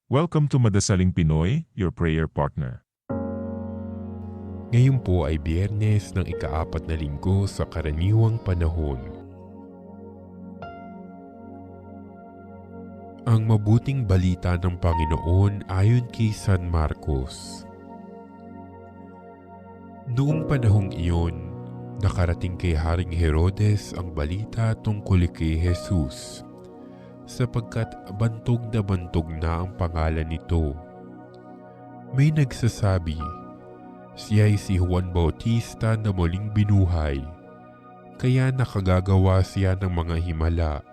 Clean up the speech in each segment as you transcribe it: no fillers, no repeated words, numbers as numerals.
Welcome to Madasaling Pinoy, your prayer partner. Ngayon po ay Biyernes ng ika-4 na linggo sa karaniwang panahon. Ang mabuting balita ng Panginoon ayon kay San Marcos. Noong panahong iyon, nakarating kay Haring Herodes ang balita tungkol kay Jesus, sapagkat bantog na ang pangalan nito. May nagsasabi, siya'y si Juan Bautista na muling binuhay, kaya nakagagawa siya ng mga himala.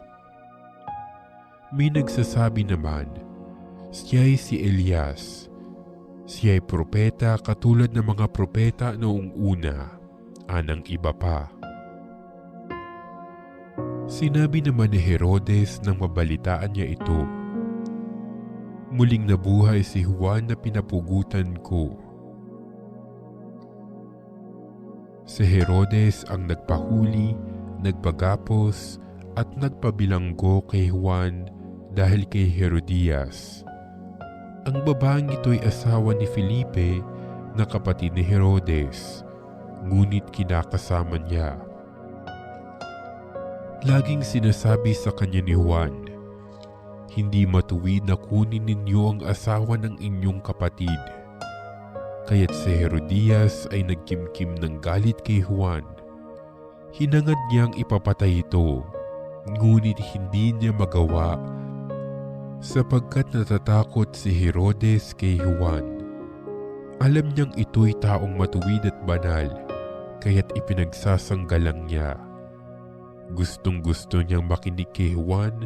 May nagsasabi naman, siya'y si Elias, siya'y propeta katulad ng mga propeta noong una, anang iba pa. Sinabi naman ni Herodes nang mabalitaan niya ito, muling nabuhay si Juan na pinapugutan ko. Si Herodes ang nagpahuli, nagpagapos at nagpabilanggo kay Juan dahil kay Herodias. Ang babaeng ito'y asawa ni Felipe na kapatid ni Herodes, ngunit kinakasama niya. Laging sinasabi sa kanya ni Juan, hindi matuwid na kunin ninyo ang asawa ng inyong kapatid. Kaya't si Herodias ay nagkimkim ng galit kay Juan. Hinangad niyang ipapatay ito, ngunit hindi niya magawa sapagkat natatakot si Herodes kay Juan. Alam niyang ito'y taong matuwid at banal, kaya't ipinagsasanggalang niya. Gustong-gusto niyang makinig kay Juan,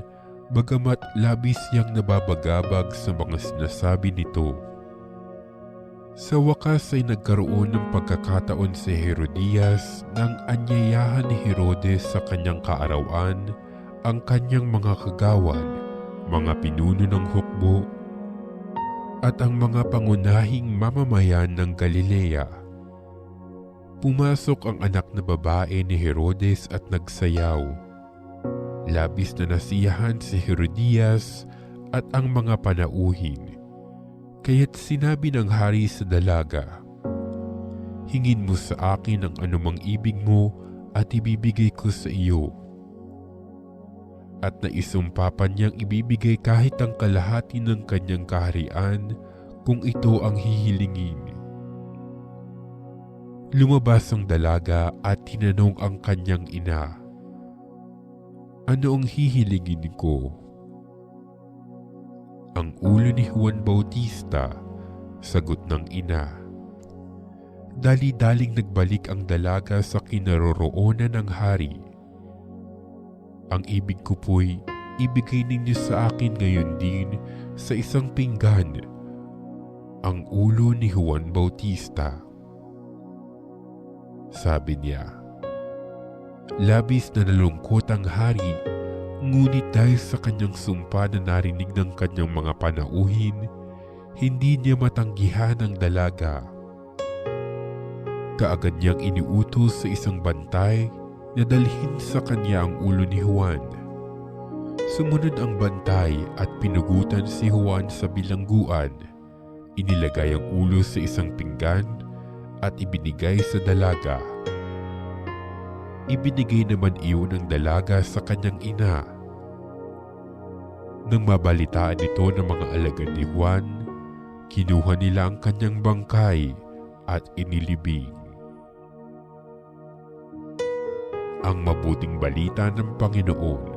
bagamat labis siyang nababagabag sa mga sinasabi nito. Sa wakas ay nagkaroon ng pagkakataon si Herodias nang anyayahan ni Herodes sa kanyang kaarawan ang kanyang mga kagawan, mga pinuno ng hukbo, at ang mga pangunahing mamamayan ng Galilea. Pumasok ang anak na babae ni Herodes at nagsayaw. Labis na nasiyahan si Herodias at ang mga panauhin. Kaya't sinabi ng hari sa dalaga, hingin mo sa akin ang anumang ibig mo at ibibigay ko sa iyo. At naisumpa pa niyang ibibigay kahit ang kalahati ng kanyang kaharian kung ito ang hihilingin. Lumabas ang dalaga at tinanong ang kanyang ina, ano ang hihilingin ko? Ang ulo ni Juan Bautista, sagot ng ina. Dali-daling nagbalik ang dalaga sa kinaroroonan ng hari. Ang ibig ko po'y ibigay ninyo sa akin ngayon din sa isang pinggan, ang ulo ni Juan Bautista. Sabi niya. Labis na nalungkot ang hari, ngunit dahil sa kanyang sumpa na narinig ng kanyang mga panauhin, hindi niya matanggihan ang dalaga. Kaagad niyang iniutos sa isang bantay na dalhin sa kanya ang ulo ni Juan. Sumunod ang bantay at pinugutan si Juan sa bilangguan. Inilagay ang ulo sa isang pinggan at ibinigay sa dalaga. Ibinigay naman iyon ng dalaga sa kanyang ina. Nang mabalitaan ito ng mga alagad ni Juan, kinuha nila ang kanyang bangkay at inilibing. Ang mabuting balita ng Panginoon.